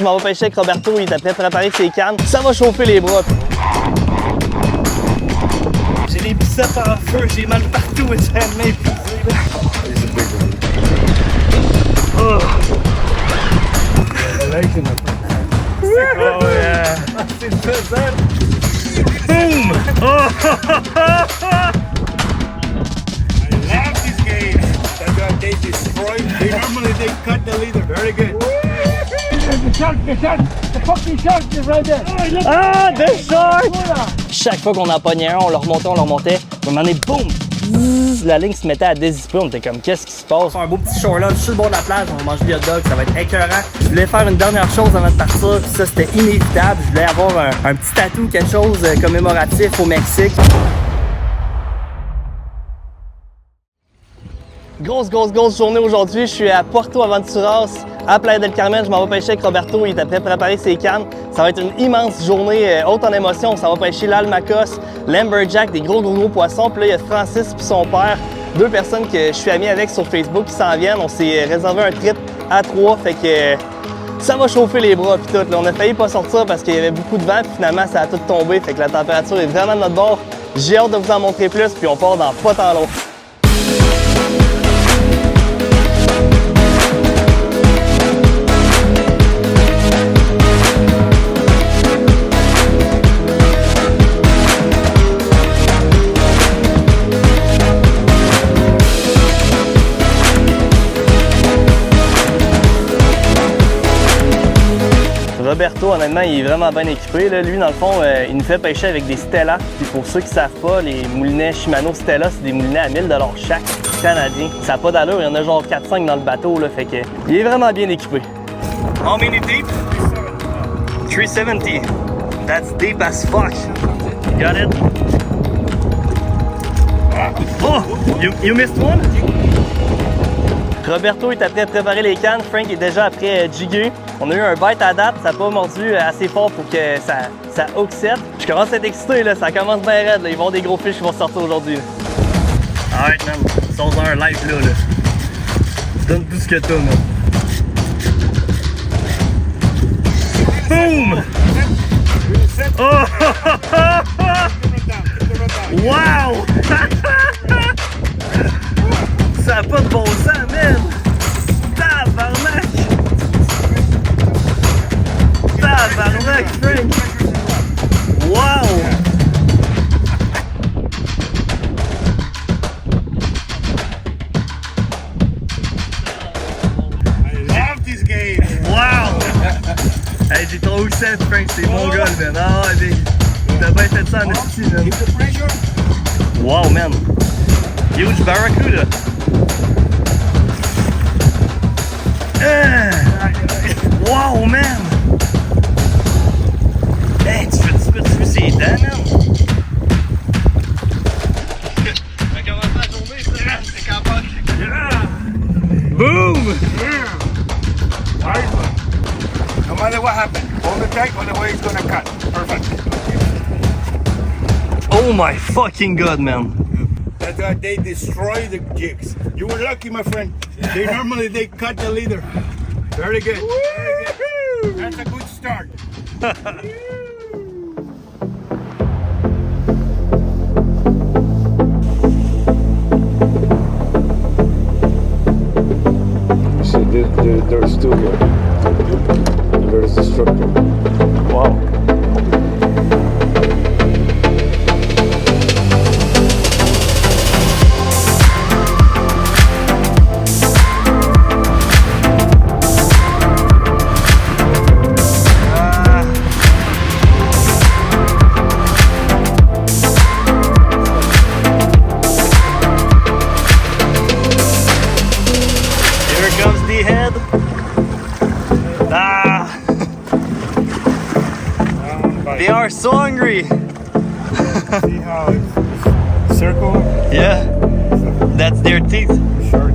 Je m'en vais pêcher avec Roberto, il est après préparer ses cannes. Ça va chauffer les bras. J'ai les biceps en feu, j'ai mal partout, it's handmade. Oh! Oh yeah! C'est faisant! Boom! Oh! I love this game! That's why they destroy. They normally they cut the leader. Very good. The fucking shark is right there. Ah, des sharks! Chaque fois qu'on en pognait un, on le remontait. À un moment donné, boum! La ligne se mettait à désipper, on était comme, qu'est-ce qui se passe? Un beau petit shore lunch sur le bord de la plage, on va manger des hot dogs, ça va être écœurant. Je voulais faire une dernière chose avant de partir, puis ça c'était inévitable. Je voulais avoir un petit tatou, quelque chose commémoratif au Mexique. Grosse journée aujourd'hui. Je suis à Puerto Aventuras, à Playa del Carmen. Je m'en vais pêcher avec Roberto. Il est après préparer ses cannes. Ça va être une immense journée haute en émotion. On s'en va pêcher l'almacos, l'amberjack, des gros poissons. Puis là, il y a Francis et son père, deux personnes que je suis ami avec sur Facebook qui s'en viennent. On s'est réservé un trip à 3. Fait que ça va chauffer les bras puis tout. Là, on a failli pas sortir parce qu'il y avait beaucoup de vent. Puis finalement, ça a tout tombé. Fait que la température est vraiment de notre bord. J'ai hâte de vous en montrer plus. Puis on part dans pas tant long. Roberto, honnêtement, il est vraiment bien équipé. Là. Lui, dans le fond, il nous fait pêcher avec des Stella. Puis pour ceux qui ne savent pas, les moulinets Shimano Stella, c'est des moulinets à 1000 $ chaque, canadiens. Ça n'a pas d'allure, il y en a genre 4-5 dans le bateau. Là, fait que, il est vraiment bien équipé. How many deep? 370. That's deep as fuck. Got it? Oh! You missed one? Roberto est après préparer les cannes, Frank est déjà après jigger. On a eu un bite à date, ça n'a pas mordu assez fort pour que ça hook set. Je commence à être excité, là, ça commence bien raide. Là. Ils vont avoir des gros fish qui vont sortir aujourd'hui. Alright man, sors-en un live là. Donne tout ce que t'as, man. Boom! Oh! Wow! Ça n'a pas de bon sens, man! Tabarnak! Tabarnak, Frank! Wow! I love this game! Wow! Hey, j'ai trop eu ça, Frank, c'est mon gars, man! Ah, ouais, t'as bien fait ça en esti, man! Keep the pressure! Wow, man! Huge barracuda! Wow, man! Hey, tu fais ses dents, man? Ça commence à tomber, ça! C'est capote! Boom! No matter what happens, hold it tight, otherwise it's gonna cut. Perfect. Oh my fucking god, man! That's why they destroy the jigs. You were lucky, my friend. They normally cut the leader. Very good. Very good. That's a good start. See, there's two here. There's the structure. Wow! They are so hungry. See how it's circle? Yeah, that's their teeth. Shark.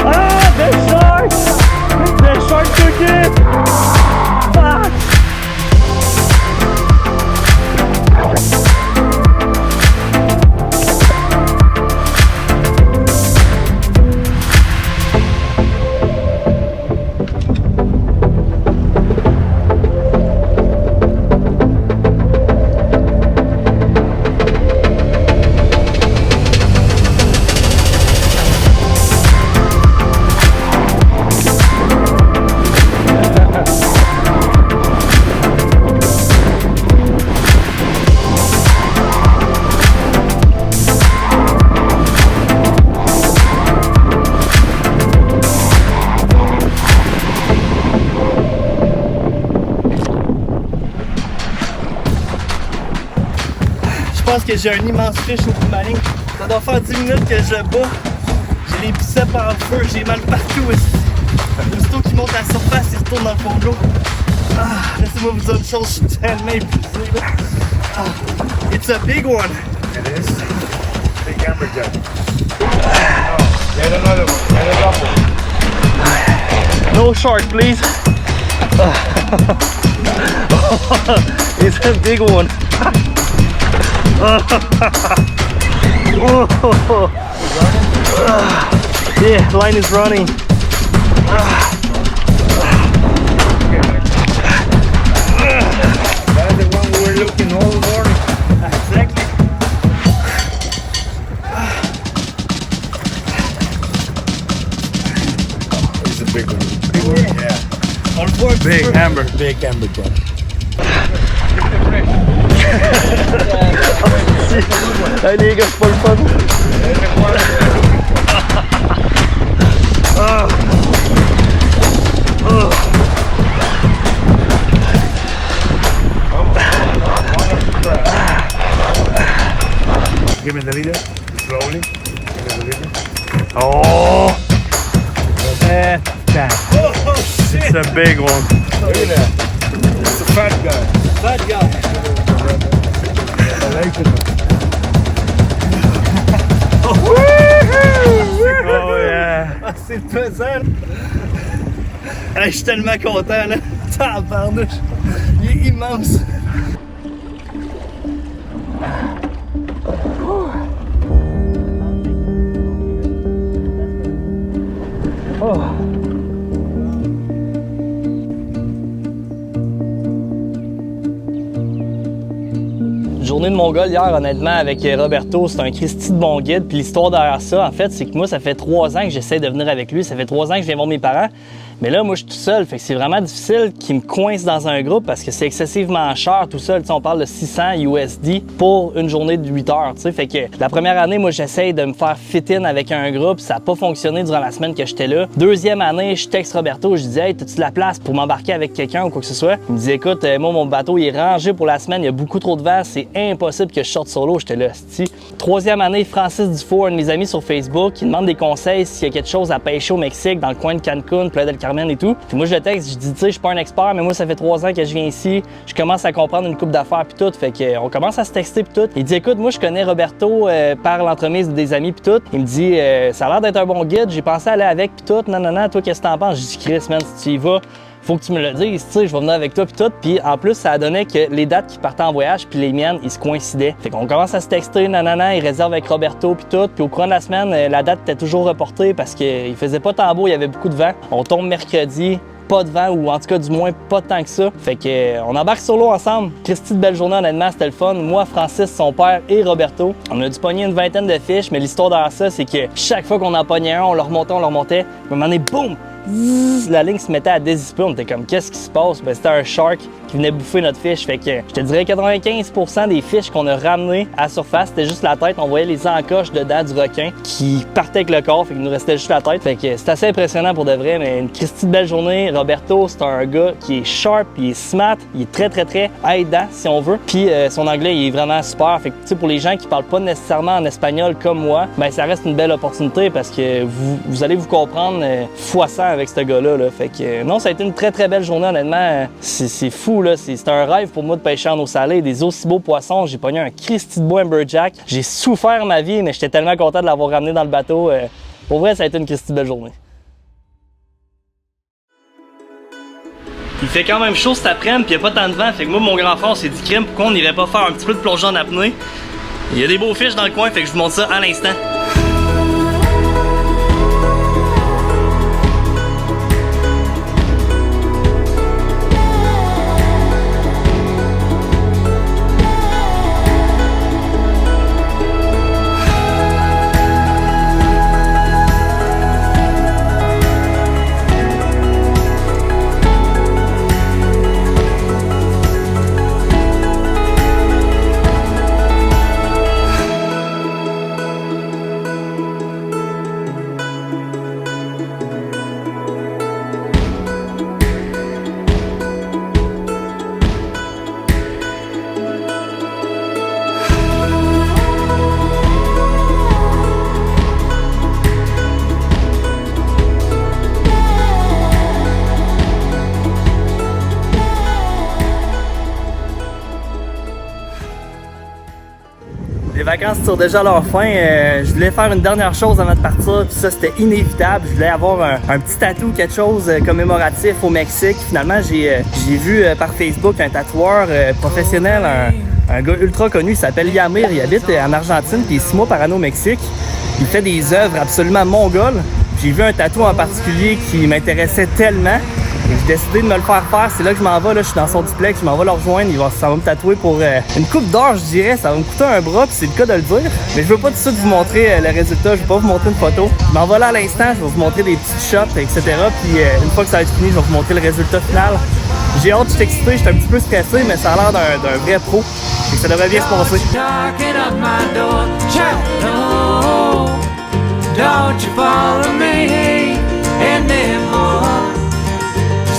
Ah, the sharks! pense que j'ai un immense fish au bout de ma ligne. Ça doit faire 10 minutes que je bats. J'ai les biceps en feu, j'ai mal partout ici. Aussitôt qu'il monte à la surface, il retourne dans le fond de l'eau. Ah, laissez-moi vous dire une chose, je suis tellement épuisé là. Ah, it's a big one. It is. Big amberjack. Oh, get another one. Get a double. No shark, please. It's a big one. Yeah, line is running. That's the one we were looking all morning. Exactly. It's a big one. Big one? Yeah. On le voit un petit Big peu. amber. Big amberjack. Hey les gars, c'est pas le fun. Give me the leader. Slowly. Give me the leader. Oh! Oh, shit. It's a big one. Look at that. It's a fat guy. Bad guy. I like it. Oh yeah! Ah, c'est pesant! Hey, je suis tellement content là! Tabarnouche! Il est immense! Journée de Mongol hier, honnêtement, avec Roberto, c'est un Christy de bon guide. Puis l'histoire derrière ça, en fait, c'est que moi, ça fait 3 ans que j'essaie de venir avec lui. Ça fait 3 ans que je viens voir mes parents. Mais là, moi, je suis tout seul. Fait que c'est vraiment difficile qu'il me coince dans un groupe parce que c'est excessivement cher tout seul. T'sais, on parle de 600 USD pour une journée de 8 heures. T'sais. Fait que la première année, moi, j'essaie de me faire fit-in avec un groupe. Ça n'a pas fonctionné durant la semaine que j'étais là. Deuxième année, je texte Roberto. Je dis, hey, t'as-tu de la place pour m'embarquer avec quelqu'un ou quoi que ce soit? Il me dit, écoute, moi, mon bateau, il est rangé pour la semaine. Il y a beaucoup trop de vent. C'est impossible que je sorte solo. J'étais là, c'ti. Troisième année, Francis Dufour, un de mes amis sur Facebook, qui demande des conseils s'il y a quelque chose à pêcher au Mexique, dans le coin de Cancun, Playa del Carmen et tout. Puis moi, je le texte, je dis, tu sais, je suis pas un expert, mais moi, ça fait 3 ans que je viens ici. Je commence à comprendre une coupe d'affaires puis tout. Fait que on commence à se texter puis tout. Il dit, écoute, moi, je connais Roberto par l'entremise des amis puis tout. Il me dit, ça a l'air d'être un bon guide. J'ai pensé aller avec puis tout. Non, toi, qu'est-ce que t'en penses? Je dis, Chris, man, si tu y vas, faut que tu me le dises, tu sais, je vais venir avec toi puis tout. Puis en plus, ça a donné que les dates qui partaient en voyage puis les miennes, ils se coïncidaient. Fait qu'on commence à se texter, il réserve avec Roberto puis tout. Puis au courant de la semaine, la date était toujours reportée parce qu'il faisait pas tant beau, il y avait beaucoup de vent. On tombe mercredi, pas de vent ou en tout cas du moins pas tant que ça. Fait que on embarque sur l'eau ensemble. Christy de belle journée, honnêtement, c'était le fun. Moi, Francis, son père et Roberto. On a dû pogner une vingtaine de fiches, mais l'histoire derrière ça, c'est que chaque fois qu'on en pognait un, on le remontait. À un moment donné, boum! Zzz, la ligne se mettait à dézipper. On était comme, qu'est-ce qui se passe? Ben, c'était un shark qui venait bouffer notre fiche. Fait que je te dirais 95% des fiches qu'on a ramenées à la surface, c'était juste la tête. On voyait les encoches dedans du requin qui partait avec le corps. Fait qu'il nous restait juste la tête. Fait que c'est assez impressionnant pour de vrai. Mais une Christy de belle journée. Roberto, c'est un gars qui est sharp, il est smart, il est très aidant si on veut. Puis son anglais, il est vraiment super. Fait que tu sais, pour les gens qui parlent pas nécessairement en espagnol comme moi, ben ça reste une belle opportunité parce que vous allez vous comprendre x100 avec ce gars-là. Là. Fait que non, ça a été une très belle journée, honnêtement. C'est fou, là. C'est un rêve pour moi de pêcher en eau salée. Des aussi beaux poissons. J'ai pogné un Christy de beau amberjack. J'ai souffert ma vie, mais j'étais tellement content de l'avoir ramené dans le bateau. Pour vrai, ça a été une Christy de belle journée. Il fait quand même chaud cet après-midi, puis il n'y a pas tant de vent. Fait que moi, mon grand frère, on s'est dit, crème, pourquoi on n'irait pas faire un petit peu de plongeon en apnée? Il y a des beaux fiches dans le coin, fait que je vous montre ça à l'instant. vacances tirent déjà à leur fin. Je voulais faire une dernière chose avant de partir, puis ça c'était inévitable. Je voulais avoir un petit tatou, quelque chose commémoratif au Mexique. Finalement, j'ai vu par Facebook un tatoueur professionnel, un gars ultra connu, il s'appelle Yamir, il habite en Argentine, puis 6 mois par an au Mexique. Il fait des œuvres absolument mongoles. J'ai vu un tatou en particulier qui m'intéressait tellement. Et j'ai décidé de me le faire faire. C'est là que je m'en vais. Là, je suis dans son duplex. Je m'en vais le rejoindre. Ça va me tatouer pour une coupe d'or, je dirais. Ça va me coûter un bras, puis c'est le cas de le dire. Mais je veux pas tout de suite vous montrer le résultat. Je vais pas vous montrer une photo. Je m'en vais là à l'instant. Je vais vous montrer des petites shots, etc. Puis une fois que ça va être fini, je vais vous montrer le résultat final. J'ai hâte, je suis excité. Je suis un petit peu stressé, mais ça a l'air d'un vrai pro. Et ça devrait bien se passer. Don't you follow me anymore?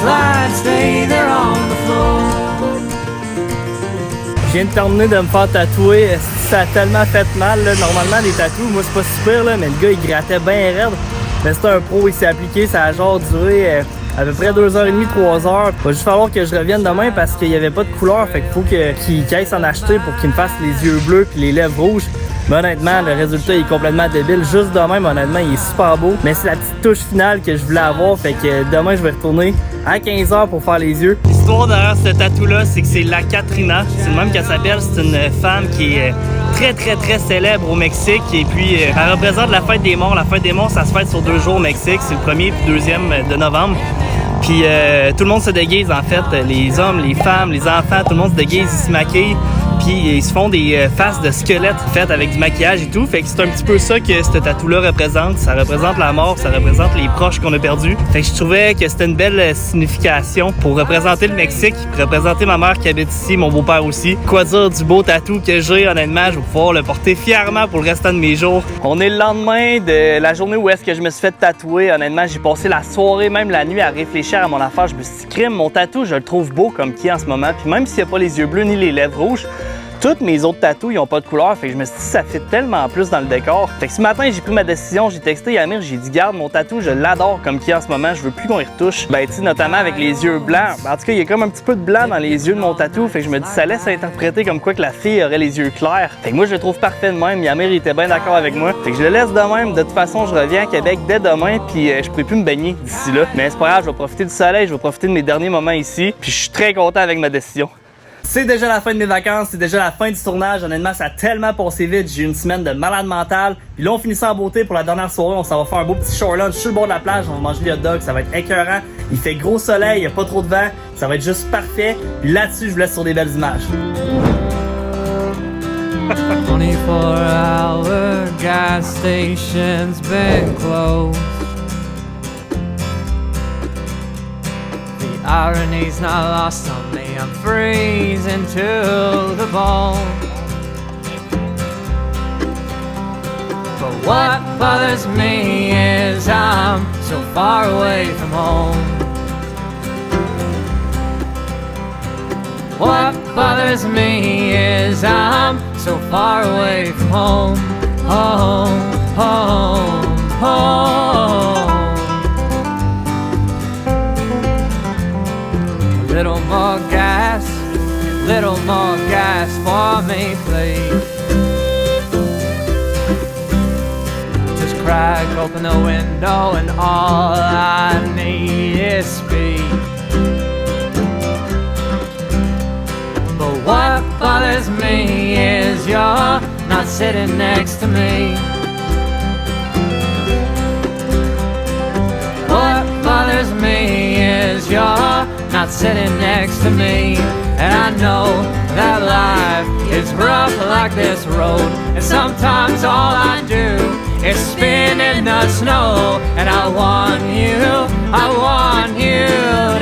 Slide, stay there on the floor. Je viens de terminer de me faire tatouer. Ça a tellement fait mal. Là. Normalement, les tatous, moi, c'est pas super, là, mais le gars, il grattait bien raide. Mais c'était un pro, il s'est appliqué. Ça a genre duré à peu près 2h30, 3h. Il va juste falloir que je revienne demain parce qu'il n'y avait pas de couleur. Fait qu'il faut qu'il aille s'en acheter pour qu'il me fasse les yeux bleus puis les lèvres rouges. Mais honnêtement, le résultat est complètement débile. Juste de même, honnêtement, il est super beau. Mais c'est la petite touche finale que je voulais avoir. Fait que demain, je vais retourner à 15h pour faire les yeux. L'histoire derrière ce tatou-là, c'est que c'est la Catrina. C'est le même qu'elle s'appelle. C'est une femme qui est très célèbre au Mexique. Et puis, elle représente la fête des morts. La fête des morts, ça se fête sur 2 jours au Mexique. C'est le 1er et 2e de novembre. Puis tout le monde se déguise en fait, les hommes, les femmes, les enfants, tout le monde se déguise, ils se maquillent. Puis ils se font des faces de squelettes faites avec du maquillage et tout. Fait que c'est un petit peu ça que ce tatou-là représente. Ça représente la mort, ça représente les proches qu'on a perdus. Fait que je trouvais que c'était une belle signification pour représenter le Mexique, pour représenter ma mère qui habite ici, mon beau-père aussi. Quoi dire du beau tatou que j'ai, honnêtement, je vais pouvoir le porter fièrement pour le restant de mes jours. On est le lendemain de la journée où est-ce que je me suis fait tatouer. Honnêtement, j'ai passé la soirée, même la nuit, à réfléchir à mon affaire. Je me suis dit, crime, mon tatou, je le trouve beau comme qui en ce moment. Puis même s'il n'y a pas les yeux bleus ni les lèvres rouges, toutes mes autres tatous, ils n'ont pas de couleur, fait que je me suis dit, ça fit tellement plus dans le décor. Fait que ce matin, j'ai pris ma décision, j'ai texté Yamir, j'ai dit, garde, mon tatou, je l'adore comme qui en ce moment, je veux plus qu'on y retouche. Ben, tu sais, notamment avec les yeux blancs. En tout cas, il y a comme un petit peu de blanc dans les yeux de mon tatou, fait que je me dis, ça laisse interpréter comme quoi que la fille aurait les yeux clairs. Fait que moi, je le trouve parfait de même. Yamir, il était bien d'accord avec moi. Fait que je le laisse de même. De toute façon, je reviens à Québec dès demain, puis je pourrai plus me baigner d'ici là. Mais c'est pas grave, je vais profiter du soleil, je vais profiter de mes derniers moments ici, puis je suis très content avec ma décision. C'est déjà la fin de mes vacances, c'est déjà la fin du tournage. Honnêtement, ça a tellement passé vite. J'ai eu une semaine de malade mental. Puis là, on finit ça en beauté pour la dernière soirée. On s'en va faire un beau petit shore lunch sur le bord de la plage. On va manger des hot dogs. Ça va être écœurant. Il fait gros soleil, il n'y a pas trop de vent. Ça va être juste parfait. Puis là-dessus, je vous laisse sur des belles images. 24-hour gas station's been closed. The irony's not lost on me. I'm freezing to the bone. But what bothers me is I'm so far away from home. What bothers me is I'm so far away from home. Home, home, home. Little more gas for me, please. Just crack open the window and all I need is speed. But what bothers me is you're not sitting next to me. What bothers me is you're not sitting next to me. And I know that life is rough like this road, and sometimes all I do is spin in the snow. And I want you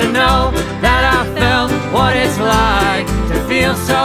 to know that I felt what it's like to feel so